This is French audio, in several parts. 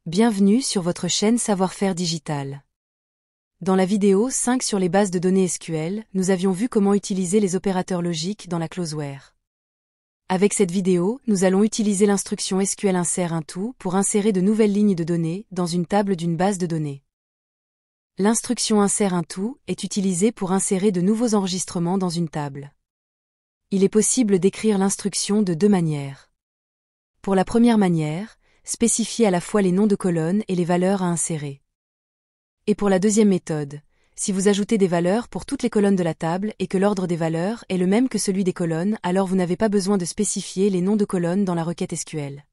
Bienvenue sur votre chaîne Savoir-faire digital. Dans la vidéo 5 sur les bases de données SQL, nous avions vu comment utiliser les opérateurs logiques dans la closeware. Avec cette vidéo, nous allons utiliser l'instruction SQL insert un tout pour insérer de nouvelles lignes de données dans une table d'une base de données. L'instruction insert un tout est utilisée pour insérer de nouveaux enregistrements dans une table. Il est possible d'écrire l'instruction de deux manières. Pour la première manière, spécifier à la fois les noms de colonnes et les valeurs à insérer. Et pour la deuxième méthode, si vous ajoutez des valeurs pour toutes les colonnes de la table et que l'ordre des valeurs est le même que celui des colonnes, alors vous n'avez pas besoin de spécifier les noms de colonnes dans la requête SQL.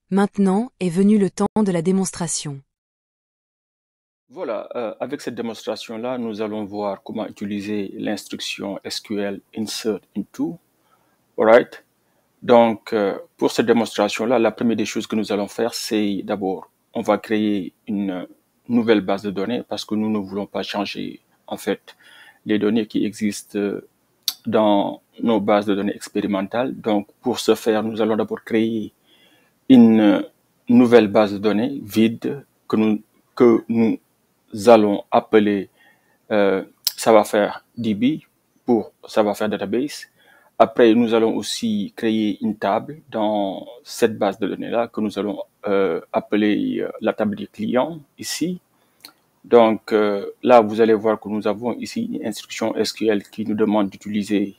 Maintenant est venu le temps de la démonstration. Voilà, avec cette démonstration-là, nous allons voir comment utiliser l'instruction SQL insert into. Alright. Donc, pour cette démonstration-là, la première des choses que nous allons faire, c'est d'abord, on va créer une nouvelle base de données parce que nous ne voulons pas changer, en fait, les données qui existent dans nos bases de données expérimentales. Donc, pour ce faire, nous allons d'abord créer une nouvelle base de données vide que nous allons appeler savoir-faire DB pour savoir-faire database. Après, nous allons aussi créer une table dans cette base de données-là que nous allons appeler la table des clients ici. Donc là, vous allez voir que nous avons ici une instruction SQL qui nous demande d'utiliser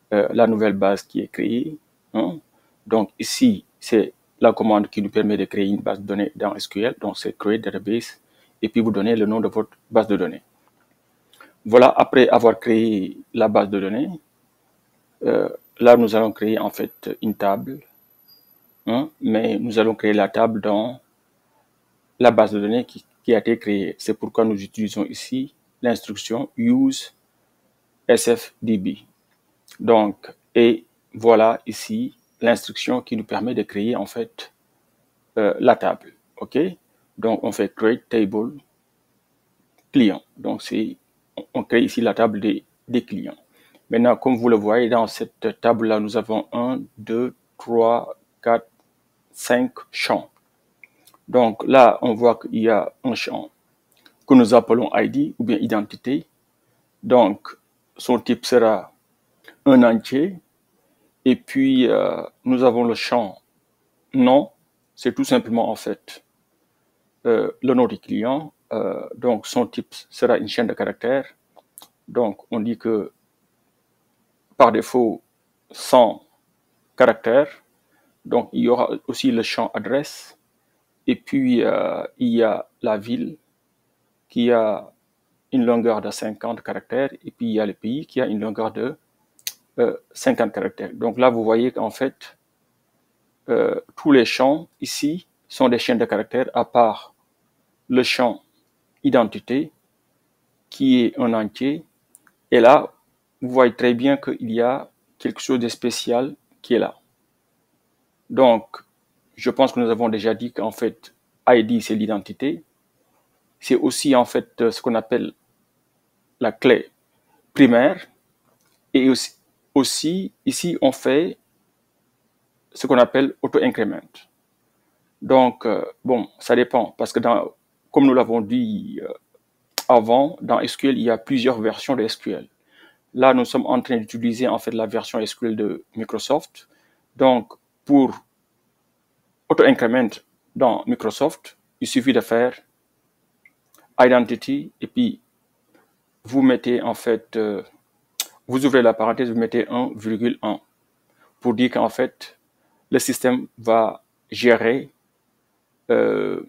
la nouvelle base qui est créée. Hein. Donc ici, c'est la commande qui nous permet de créer une base de données dans SQL. Donc c'est create database et puis vous donnez le nom de votre base de données. Voilà, après avoir créé la base de données, là, nous allons créer en fait une table, hein, mais nous allons créer la table dans la base de données qui a été créée. C'est pourquoi nous utilisons ici l'instruction use sfdb. Donc, et voilà ici l'instruction qui nous permet de créer en fait la table. OK? Donc, on fait create table client. Donc, on crée ici la table des clients. Maintenant, comme vous le voyez, dans cette table-là, nous avons 1, 2, 3, 4, 5 champs. Donc là, on voit qu'il y a un champ que nous appelons ID ou bien identité. Donc, son type sera un entier. Et puis, nous avons le champ nom. C'est tout simplement, en fait, le nom du client. Donc, son type sera une chaîne de caractères. Donc, on dit que par défaut, 100 caractères. Donc, il y aura aussi le champ adresse. Et puis, il y a la ville qui a une longueur de 50 caractères. Et puis, il y a le pays qui a une longueur de 50 caractères. Donc là, vous voyez qu'en fait, tous les champs ici sont des chaînes de caractères à part le champ identité qui est un entier. Et là, vous voyez très bien qu'il y a quelque chose de spécial qui est là. Donc, je pense que nous avons déjà dit qu'en fait, ID, c'est l'identité. C'est aussi en fait ce qu'on appelle la clé primaire. Et aussi ici, on fait ce qu'on appelle auto-increment. Donc, bon, ça dépend parce que comme nous l'avons dit avant, dans SQL, il y a plusieurs versions de SQL. Là, nous sommes en train d'utiliser en fait la version SQL de Microsoft. Donc, pour auto-increment dans Microsoft, il suffit de faire identity et puis vous mettez en fait, vous ouvrez la parenthèse, vous mettez 1,1 pour dire qu'en fait, le système va gérer la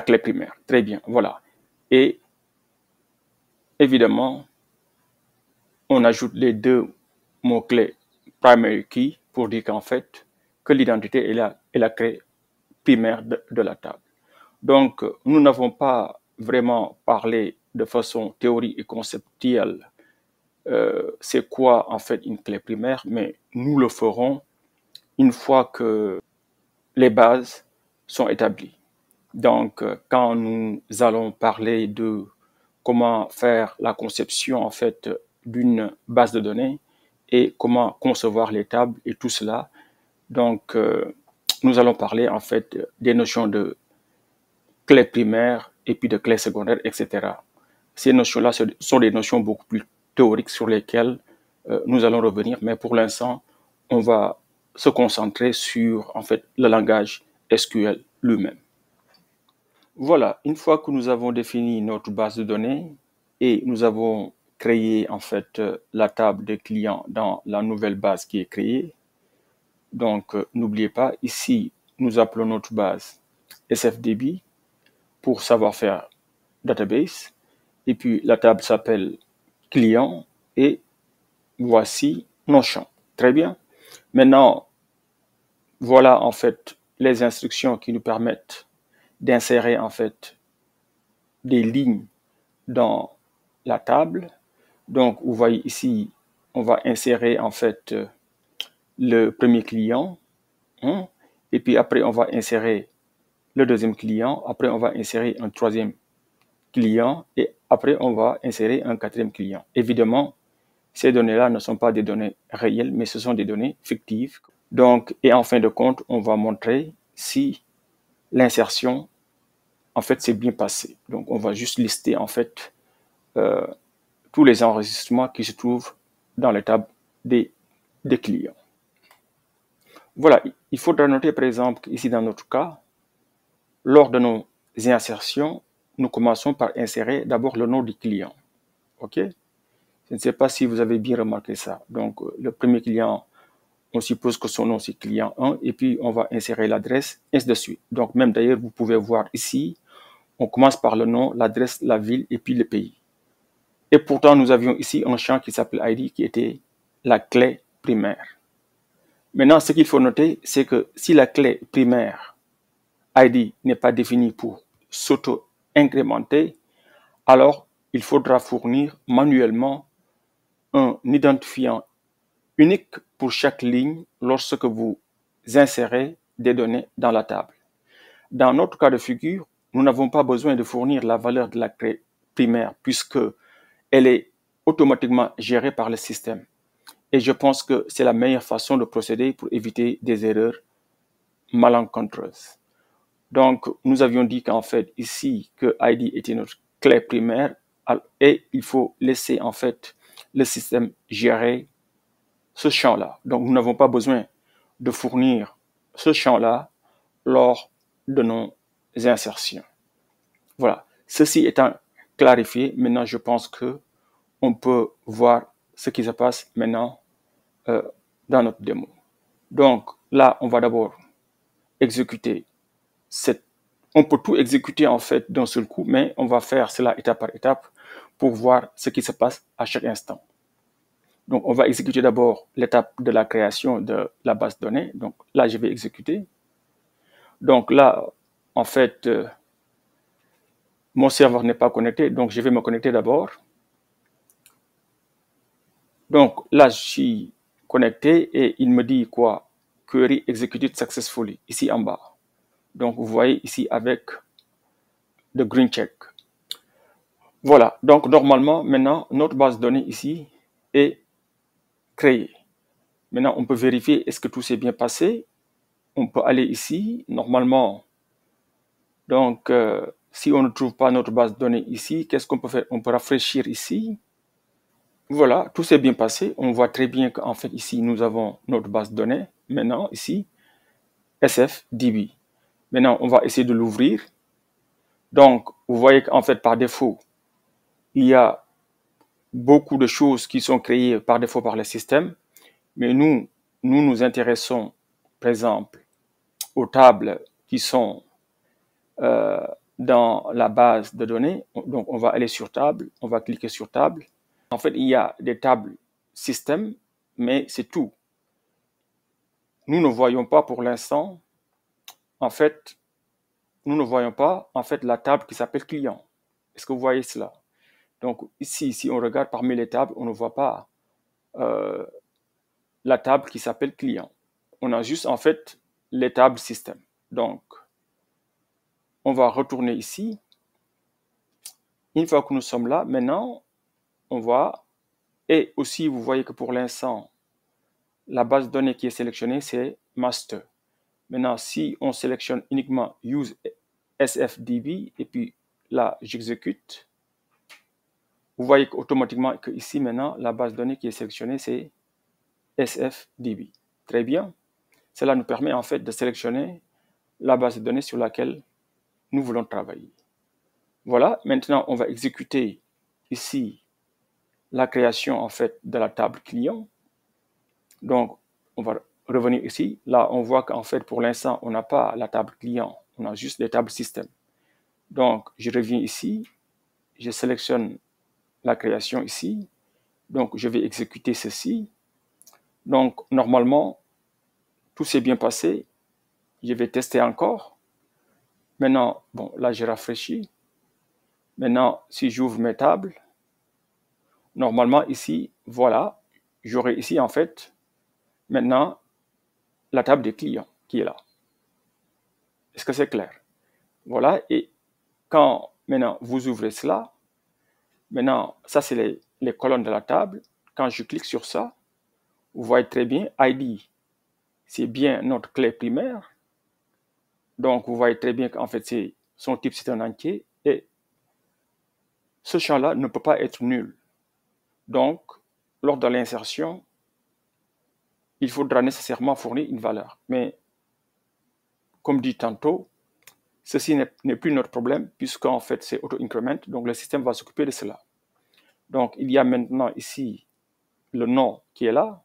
clé primaire. Très bien, voilà. Et évidemment, on ajoute les deux mots-clés primary key pour dire qu'en fait, que l'identité est la clé primaire de la table. Donc, nous n'avons pas vraiment parlé de façon théorique et conceptuelle c'est quoi en fait une clé primaire, mais nous le ferons une fois que les bases sont établies. Donc, quand nous allons parler de comment faire la conception en fait d'une base de données et comment concevoir les tables et tout cela, donc nous allons parler en fait des notions de clés primaires et puis de clés secondaires, etc. Ces notions-là sont des notions beaucoup plus théoriques sur lesquelles nous allons revenir, mais pour l'instant, on va se concentrer sur en fait le langage SQL lui-même. Voilà, une fois que nous avons défini notre base de données et nous avons créé en fait la table des clients dans la nouvelle base qui est créée, donc n'oubliez pas, ici, nous appelons notre base SFDB pour savoir faire database, et puis la table s'appelle client et voici nos champs. Très bien. Maintenant, voilà en fait les instructions qui nous permettent d'insérer en fait des lignes dans la table. Donc, vous voyez ici, on va insérer en fait le premier client, hein, et puis après, on va insérer le deuxième client, après, on va insérer un troisième client, et après, on va insérer un quatrième client. Évidemment, ces données-là ne sont pas des données réelles, mais ce sont des données fictives. Donc, et en fin de compte, on va montrer si l'insertion, en fait, s'est bien passée. Donc, on va juste lister, en fait, tous les enregistrements qui se trouvent dans la table des clients. Voilà, il faudra noter, par exemple, qu'ici, dans notre cas, lors de nos insertions, nous commençons par insérer d'abord le nom du client. OK? Je ne sais pas si vous avez bien remarqué ça. Donc, le premier client, on suppose que son nom, c'est client 1, et puis on va insérer l'adresse, ainsi de suite. Donc, même d'ailleurs, vous pouvez voir ici, on commence par le nom, l'adresse, la ville, et puis le pays. Et pourtant, nous avions ici un champ qui s'appelle ID, qui était la clé primaire. Maintenant, ce qu'il faut noter, c'est que si la clé primaire ID n'est pas définie pour s'auto-incrémenter, alors il faudra fournir manuellement un identifiant unique pour chaque ligne lorsque vous insérez des données dans la table. Dans notre cas de figure, nous n'avons pas besoin de fournir la valeur de la clé primaire puisque elle est automatiquement gérée par le système. Et je pense que c'est la meilleure façon de procéder pour éviter des erreurs malencontreuses. Donc, nous avions dit qu'en fait, ici, que ID était notre clé primaire et il faut laisser en fait le système gérer ce champ-là. Donc, nous n'avons pas besoin de fournir ce champ-là lors de nos insertions. Voilà. Ceci étant clarifié, maintenant, je pense que on peut voir ce qui se passe maintenant dans notre démo. Donc, là, on va d'abord exécuter on peut tout exécuter en fait d'un seul coup, mais on va faire cela étape par étape pour voir ce qui se passe à chaque instant. Donc, on va exécuter d'abord l'étape de la création de la base de données. Donc, là, je vais exécuter. Donc, là, en fait, mon serveur n'est pas connecté, donc je vais me connecter d'abord. Donc, là, je suis connecté et il me dit quoi? Query executed successfully, ici en bas. Donc, vous voyez ici avec le green check. Voilà. Donc, normalement, maintenant, notre base de données ici est créée. Maintenant, on peut vérifier est-ce que tout s'est bien passé. On peut aller ici. Normalement, donc, si on ne trouve pas notre base de données ici, qu'est-ce qu'on peut faire? On peut rafraîchir ici. Voilà, tout s'est bien passé. On voit très bien qu'en fait, ici, nous avons notre base de données. Maintenant, ici, SFDB. Maintenant, on va essayer de l'ouvrir. Donc, vous voyez qu'en fait, par défaut, il y a beaucoup de choses qui sont créées par défaut par le système. Mais nous nous intéressons, par exemple, aux tables qui sont dans la base de données. Donc, on va aller sur table, on va cliquer sur table. En fait, il y a des tables système, mais c'est tout. Nous ne voyons pas pour l'instant, en fait, la table qui s'appelle client. Est-ce que vous voyez cela? Donc, ici, si on regarde parmi les tables, on ne voit pas la table qui s'appelle client. On a juste, en fait, les tables système. Donc, on va retourner ici. Une fois que nous sommes là, maintenant, on va... Et aussi, vous voyez que pour l'instant, la base de données qui est sélectionnée, c'est master. Maintenant, si on sélectionne uniquement Use SFDB et puis là, j'exécute, vous voyez automatiquement que ici maintenant, la base de données qui est sélectionnée, c'est SFDB. Très bien. Cela nous permet en fait de sélectionner la base de données sur laquelle nous voulons travailler. Voilà, maintenant on va exécuter ici la création en fait de la table client. Donc on va revenir ici. Là on voit qu'en fait pour l'instant on n'a pas la table client, on a juste les tables système. Donc je reviens ici, je sélectionne la création ici. Donc je vais exécuter ceci. Donc normalement tout s'est bien passé. Je vais tester encore. Maintenant, bon, là j'ai rafraîchi. Maintenant, si j'ouvre mes tables, normalement ici, voilà, j'aurai ici en fait maintenant la table des clients qui est là. Est-ce que c'est clair? Voilà, et quand maintenant vous ouvrez cela, maintenant ça c'est les colonnes de la table. Quand je clique sur ça, vous voyez très bien, ID, c'est bien notre clé primaire. Donc vous voyez très bien qu'en fait son type c'est un entier et ce champ-là ne peut pas être nul. Donc, lors de l'insertion, il faudra nécessairement fournir une valeur. Mais, comme dit tantôt, ceci n'est plus notre problème puisqu'en fait c'est auto-increment, donc le système va s'occuper de cela. Donc, il y a maintenant ici le nom qui est là,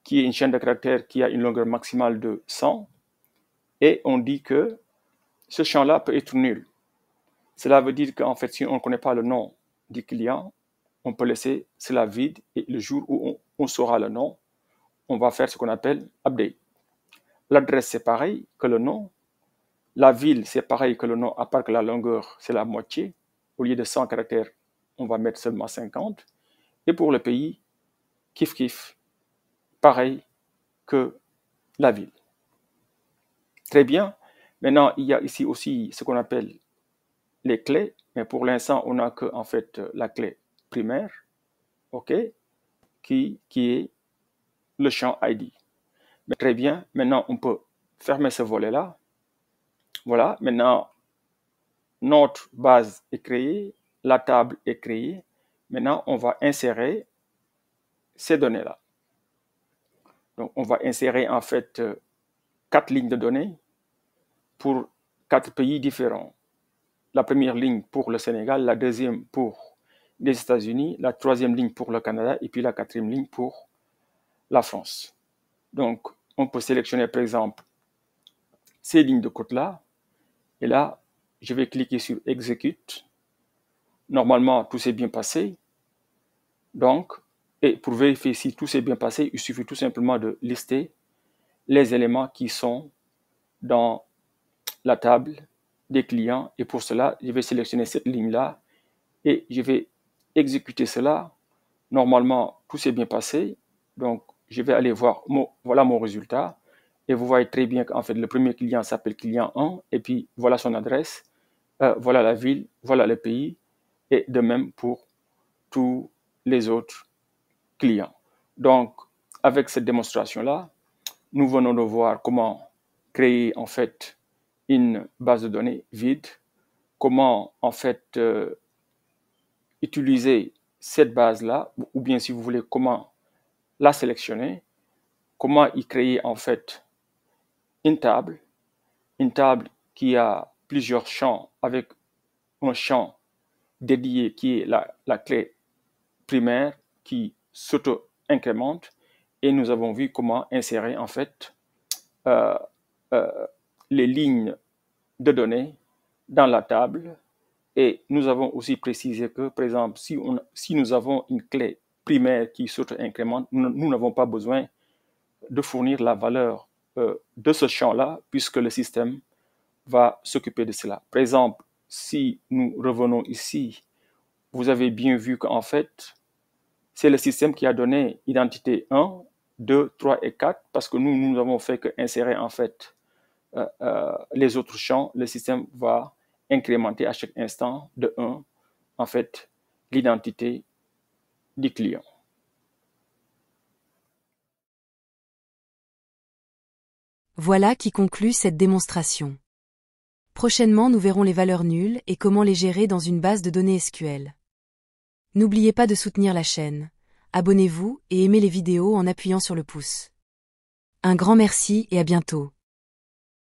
qui est une chaîne de caractères qui a une longueur maximale de 100, et on dit que ce champ-là peut être nul. Cela veut dire qu'en fait, si on ne connaît pas le nom du client, on peut laisser cela vide et le jour où on saura le nom, on va faire ce qu'on appelle update. L'adresse, c'est pareil que le nom. La ville, c'est pareil que le nom, à part que la longueur, c'est la moitié. Au lieu de 100 caractères, on va mettre seulement 50. Et pour le pays, kiff kiff, pareil que la ville. Très bien. Maintenant, il y a ici aussi ce qu'on appelle les clés, mais pour l'instant, on n'a que en fait la clé primaire, ok, qui est le champ ID. Mais très bien, maintenant on peut fermer ce volet-là. Voilà, maintenant notre base est créée, la table est créée. Maintenant, on va insérer ces données-là. Donc, on va insérer en fait 4 lignes de données pour 4 pays différents. La première ligne pour le Sénégal, la deuxième pour les États-Unis, la troisième ligne pour le Canada et puis la quatrième ligne pour la France. Donc, on peut sélectionner par exemple ces lignes de code-là. Et là, je vais cliquer sur Execute. Normalement, tout s'est bien passé. Donc, et pour vérifier si tout s'est bien passé, il suffit tout simplement de lister les éléments qui sont dans la table des clients. Et pour cela, je vais sélectionner cette ligne-là et je vais exécuter cela. Normalement, tout s'est bien passé. Donc, je vais aller voir, voilà mon résultat. Et vous voyez très bien qu'en fait, le premier client s'appelle client 1. Et puis, voilà son adresse. Voilà la ville, voilà le pays. Et de même pour tous les autres clients. Donc, avec cette démonstration-là, nous venons de voir comment créer en fait une base de données vide, comment en fait utiliser cette base-là, ou bien si vous voulez, comment la sélectionner, comment y créer en fait une table qui a plusieurs champs avec un champ dédié qui est la clé primaire qui s'auto-incrémente et nous avons vu comment insérer en fait euh, les lignes de données dans la table et nous avons aussi précisé que par exemple si nous avons une clé primaire qui s'auto-incrémente, nous n'avons pas besoin de fournir la valeur de ce champ-là puisque le système va s'occuper de cela. Par exemple, si nous revenons ici, vous avez bien vu qu'en fait, c'est le système qui a donné identité 1, 2, 3 et 4 parce que nous n'avons fait qu'insérer en fait les autres champs. Le système va incrémenter à chaque instant de 1 en fait l'identité du client. Voilà qui conclut cette démonstration. Prochainement, nous verrons les valeurs nulles et comment les gérer dans une base de données SQL. N'oubliez pas de soutenir la chaîne. Abonnez-vous et aimez les vidéos en appuyant sur le pouce. Un grand merci et à bientôt.